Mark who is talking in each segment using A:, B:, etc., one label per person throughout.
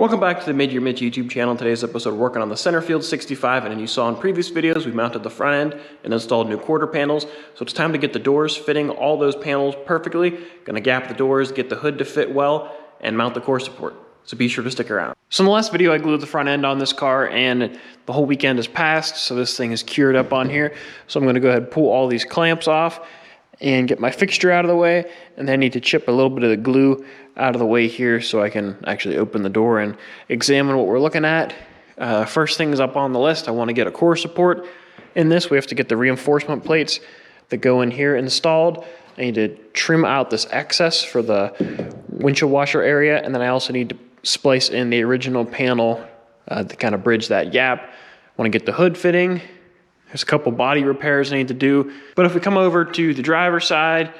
A: Welcome back to the Mid-Year Mitch YouTube channel. Today's episode, we're working on the center field 65, and you saw in previous videos, we mounted the front end and installed new quarter panels. So it's time to get the doors fitting all those panels perfectly. Gonna gap the doors, get the hood to fit well, and mount the core support. So be sure to stick around. So in the last video, I glued the front end on this car, and the whole weekend has passed, so this thing is cured up on here. So I'm gonna go ahead and pull all these clamps off and get my fixture out of the way, and then I need to chip a little bit of the glue out of the way here so I can actually open the door and examine what we're looking at. First things up on the list, I want to get a core support. In this, we have to get the reinforcement plates that go in here installed. I need to trim out this excess for the windshield washer area, and then I also need to splice in the original panel to kind of bridge that gap. I want to get the hood fitting. There's a couple body repairs I need to do. But if we come over to the driver's side,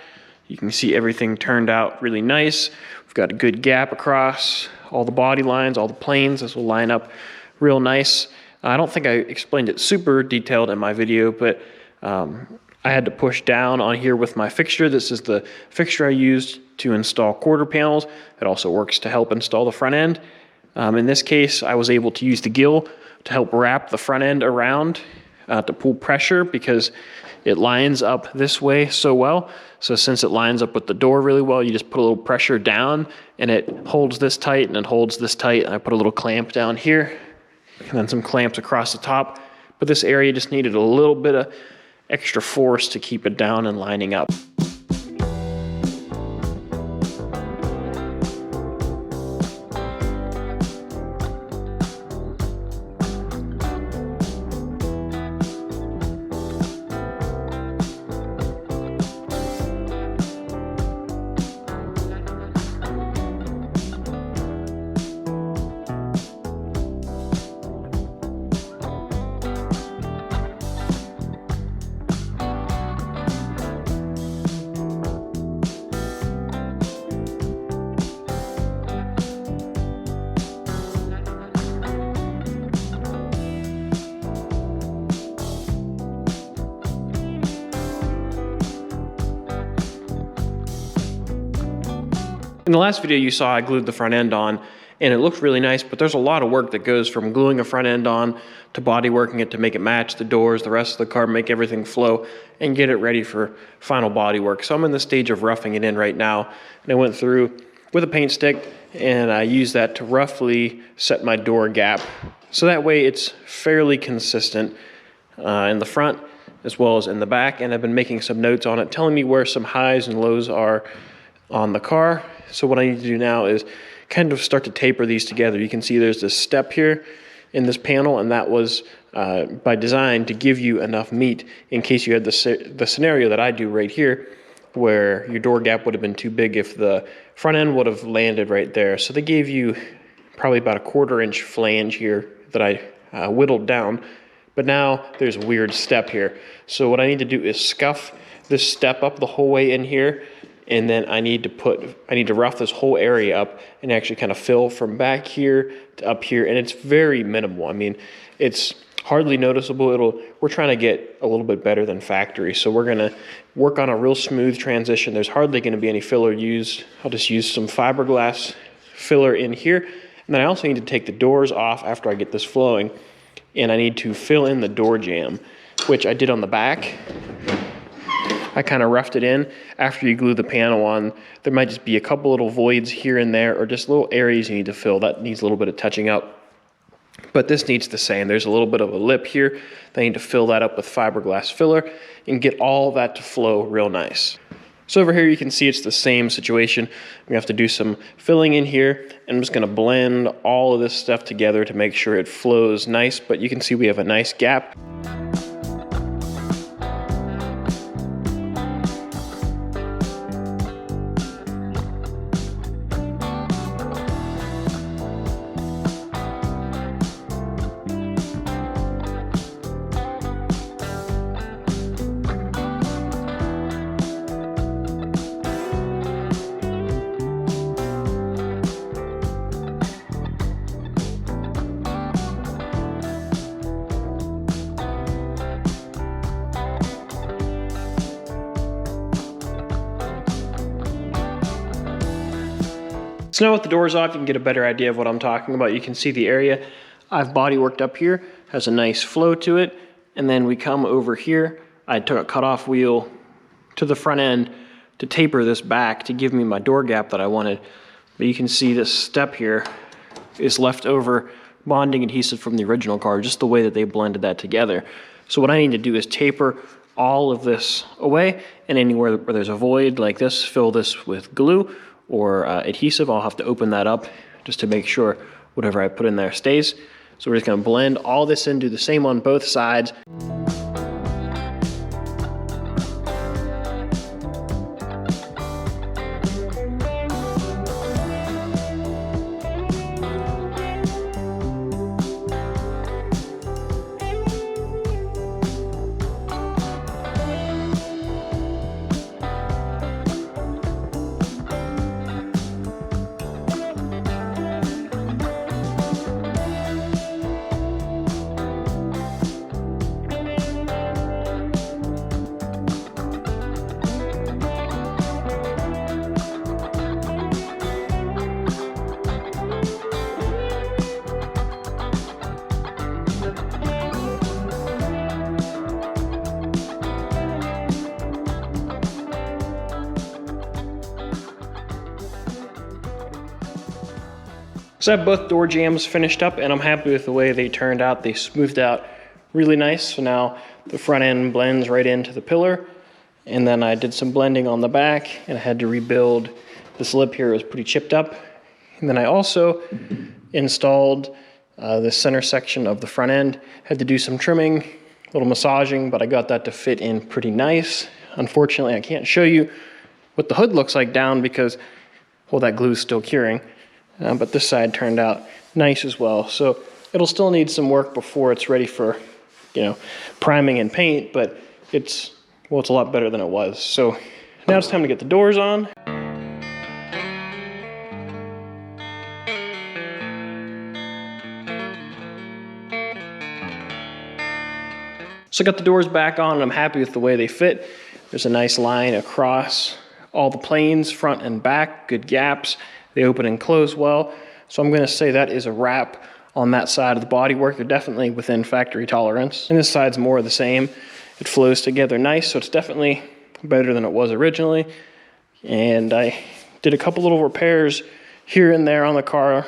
A: you can see everything turned out really nice. We've got a good gap across all the body lines, all the planes. This will line up real nice. I don't think I explained it super detailed in my video, but I had to push down on here with my fixture. This is the fixture I used to install quarter panels. It also works to help install the front end. In this case, I was able to use the gill to help wrap the front end around to pull pressure because it lines up this way so well. So since it lines up with the door really well, you just put a little pressure down and it holds this tight and it holds this tight. And I put a little clamp down here and then some clamps across the top. But this area just needed a little bit of extra force to keep it down and lining up. In the last video you saw, I glued the front end on and it looked really nice, but there's a lot of work that goes from gluing a front end on to body working it to make it match the doors, the rest of the car, make everything flow and get it ready for final body work. So I'm in the stage of roughing it in right now, and I went through with a paint stick and I used that to roughly set my door gap. So that way it's fairly consistent in the front as well as in the back, and I've been making some notes on it telling me where some highs and lows are on the car. So what I need to do now is kind of start to taper these together. You can see there's this step here in this panel, and that was by design to give you enough meat in case you had the scenario that I do right here where your door gap would have been too big if the front end would have landed right there. So they gave you probably about a 1/4 inch flange here that I whittled down, but now there's a weird step here. So what I need to do is scuff this step up the whole way in here, and then I need to rough this whole area up and actually kind of fill from back here to up here, and it's very minimal. I mean, it's hardly noticeable. We're trying to get a little bit better than factory, so we're gonna work on a real smooth transition. There's hardly gonna be any filler used. I'll just use some fiberglass filler in here, and then I also need to take the doors off after I get this flowing, and I need to fill in the door jamb, which I did on the back. I kind of roughed it in. After you glue the panel on, there might just be a couple little voids here and there, or just little areas you need to fill. That needs a little bit of touching up. But this needs the same. There's a little bit of a lip here. I need to fill that up with fiberglass filler and get all that to flow real nice. So over here you can see it's the same situation. We have to do some filling in here, and I'm just gonna blend all of this stuff together to make sure it flows nice, but you can see we have a nice gap. So now with the doors off, you can get a better idea of what I'm talking about. You can see the area I've body worked up here, has a nice flow to it. And then we come over here. I took a cutoff wheel to the front end to taper this back to give me my door gap that I wanted. But you can see this step here is leftover bonding adhesive from the original car, just the way that they blended that together. So what I need to do is taper all of this away, and anywhere where there's a void like this, fill this with glue or adhesive. I'll have to open that up just to make sure whatever I put in there stays. So we're just gonna blend all this in, do the same on both sides. So I have both door jambs finished up, and I'm happy with the way they turned out. They smoothed out really nice. So now the front end blends right into the pillar. And then I did some blending on the back, and I had to rebuild this lip here. It was pretty chipped up. And then I also installed the center section of the front end. Had to do some trimming, a little massaging, but I got that to fit in pretty nice. Unfortunately, I can't show you what the hood looks like down because, well, that glue is still curing. But this side turned out nice as well. So it'll still need some work before it's ready for, priming and paint, but it's a lot better than it was. So now it's time to get the doors on. So I got the doors back on, and I'm happy with the way they fit. There's a nice line across all the planes, front and back, good gaps. They open and close well. So I'm gonna say that is a wrap on that side of the bodywork. They're definitely within factory tolerance. And this side's more of the same. It flows together nice, so it's definitely better than it was originally. And I did a couple little repairs here and there on the car,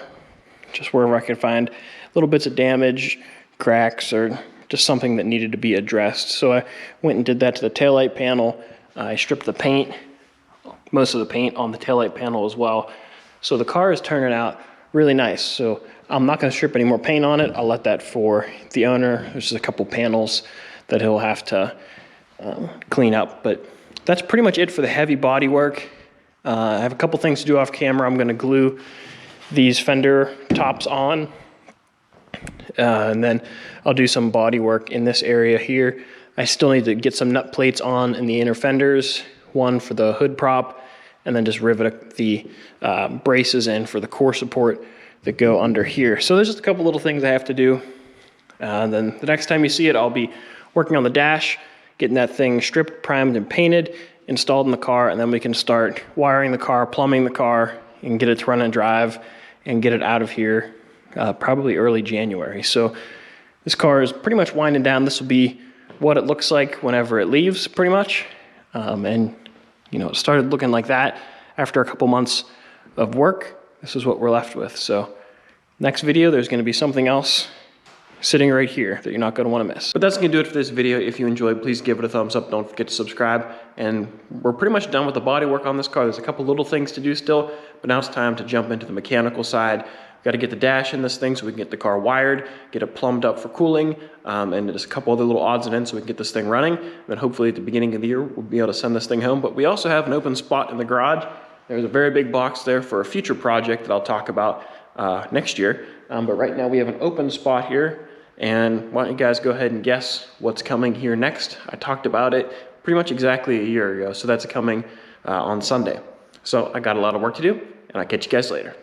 A: just wherever I could find little bits of damage, cracks, or just something that needed to be addressed. So I went and did that to the taillight panel. I stripped the paint, most of the paint on the taillight panel as well. So the car is turning out really nice. So I'm not gonna strip any more paint on it. I'll let that for the owner. There's just a couple panels that he'll have to clean up. But that's pretty much it for the heavy body work. I have a couple things to do off camera. I'm gonna glue these fender tops on. And then I'll do some body work in this area here. I still need to get some nut plates on in the inner fenders, one for the hood prop, and then just rivet the braces in for the core support that go under here. So there's just a couple little things I have to do. Then the next time you see it, I'll be working on the dash, getting that thing stripped, primed, and painted, installed in the car, and then we can start wiring the car, plumbing the car, and get it to run and drive, and get it out of here probably early January. So this car is pretty much winding down. This will be what it looks like whenever it leaves, pretty much. And it started looking like that after a couple months of work. This is what we're left with. So next video, there's gonna be something else sitting right here that you're not gonna wanna miss. But that's gonna do it for this video. If you enjoyed, please give it a thumbs up. Don't forget to subscribe. And we're pretty much done with the body work on this car. There's a couple little things to do still, but now it's time to jump into the mechanical side. Got to get the dash in this thing so we can get the car wired, get it plumbed up for cooling, and just a couple other little odds and ends so we can get this thing running. And then hopefully at the beginning of the year, we'll be able to send this thing home. But we also have an open spot in the garage. There's a very big box there for a future project that I'll talk about next year. But right now we have an open spot here. And why don't you guys go ahead and guess what's coming here next? I talked about it pretty much exactly a year ago. So that's coming on Sunday. So I got a lot of work to do, and I'll catch you guys later.